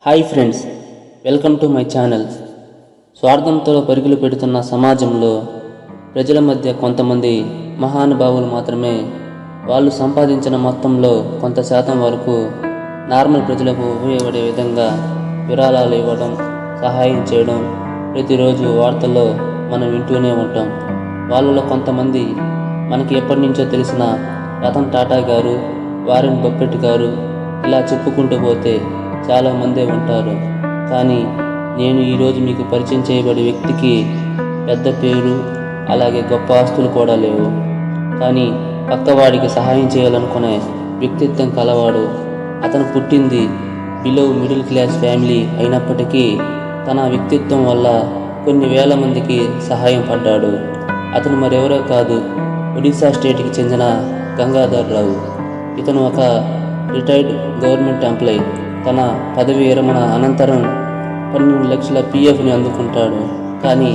Hi friends, welcome to my channel. స్వార్థంతో పరుగులు పెడుతున్న సమాజంలో ప్రజల మధ్య కొంతమంది మహానుభావులు మాత్రమే వాళ్ళు సంపాదించిన మొత్తంలో కొంత శాతం వరకు నార్మల్ ప్రజలకు ఉపయోగపడే విధంగా విరాళాలు ఇవ్వడం, సహాయం చేయడం ప్రతిరోజు వార్తల్లో మనం వింటూనే ఉంటాం. వాళ్ళలో కొంతమంది మనకి ఎప్పటి నుంచో తెలిసిన రతన్ టాటా గారు, వారెన్ బఫెట్ గారు, ఇలా చెప్పుకుంటూ పోతే చాలామందే ఉంటారు. కానీ నేను ఈరోజు మీకు పరిచయం చేయబడే వ్యక్తికి పెద్ద పేరు, అలాగే గొప్ప ఆస్తులు కూడా లేవు. కానీ పక్కవాడికి సహాయం చేయాలనుకునే వ్యక్తిత్వం కలవాడు. అతను పుట్టింది బిలో మిడిల్ క్లాస్ ఫ్యామిలీ అయినప్పటికీ తన వ్యక్తిత్వం వల్ల కొన్ని వేల మందికి సహాయం పడ్డాడు. అతను మరెవరో కాదు, ఒడిశా స్టేట్కి చెందిన గంగాధర్ రావు. ఇతను ఒక రిటైర్డ్ గవర్నమెంట్ ఎంప్లాయీ. తన పదవి విరమణ అనంతరం 12 లక్షల పిఎఫ్ని అందుకుంటాడు. కానీ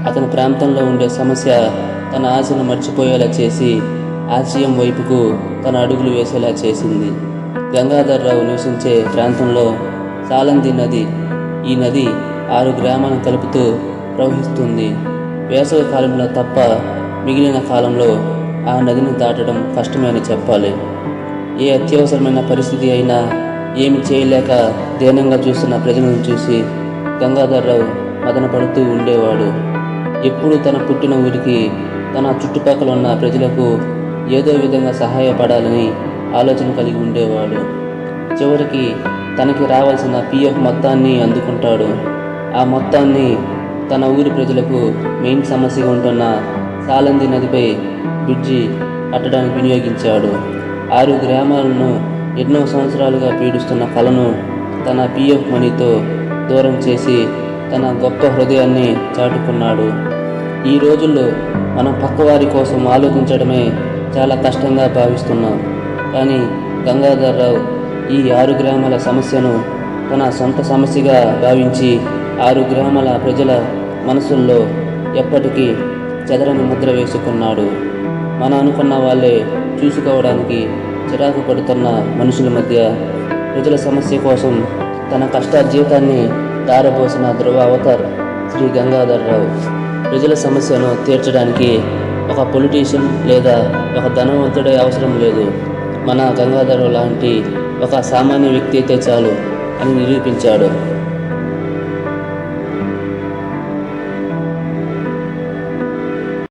అతని ప్రాంతంలో ఉండే సమస్య తన ఆశను మర్చిపోయేలా చేసి ఆశయం వైపుకు తన అడుగులు వేసేలా చేసింది. గంగాధర్ రావు నివసించే ప్రాంతంలో సాలంది నది. ఈ నది 6 గ్రామాలను కలుపుతూ ప్రవహిస్తుంది. వేసవి కాలంలో తప్ప మిగిలిన కాలంలో ఆ నదిని దాటడం కష్టమే అని చెప్పాలి. ఏ అత్యవసరమైన పరిస్థితి అయినా ఏమి చేయలేక దీనంగా చూస్తున్న ప్రజలను చూసి గంగాధర్ రావు మదనపడుతూ ఉండేవాడు. ఎప్పుడూ తన పుట్టిన ఊరికి, తన చుట్టుపక్కల ఉన్న ప్రజలకు ఏదో విధంగా సహాయపడాలని ఆలోచన కలిగి ఉండేవాడు. చివరికి తనకి రావాల్సిన పిఎఫ్ మొత్తాన్ని అందుకుంటాడు. ఆ మొత్తాన్ని తన ఊరి ప్రజలకు మెయిన్ సమస్యగా ఉంటున్న సాలంది నదిపై బ్రిడ్జి కట్టడానికి వినియోగించాడు. 6 గ్రామాలను ఎన్నో సంవత్సరాలుగా పీడిస్తున్న కళను తన పిఎఫ్ మనీతో దూరం చేసి తన గొప్ప హృదయాన్ని చాటుకున్నాడు. ఈ రోజుల్లో మనం పక్కవారి కోసం ఆలోచించడమే చాలా కష్టంగా భావిస్తున్నాం. కానీ గంగాధర్ రావు ఈ 6 గ్రామాల సమస్యను తన సొంత సమస్యగా భావించి 6 గ్రామాల ప్రజల మనసుల్లో ఎప్పటికీ చెదరని ముద్ర వేసుకున్నాడు. మనం అనుకున్న వాళ్ళే చూసుకోవడానికి చిరాకు పడుతున్న మనుషుల మధ్య ప్రజల సమస్య కోసం తన కష్టార్జితాన్ని దారబోసిన ధ్రువ అవతార్ శ్రీ గంగాధర్ రావు. ప్రజల సమస్యను తీర్చడానికి ఒక పొలిటీషియన్ లేదా ఒక ధనవంతుడే అవసరం లేదు. మన గంగాధర్ లాంటి ఒక సామాన్య వ్యక్తి అయితే చాలు అని నిరూపించాడు.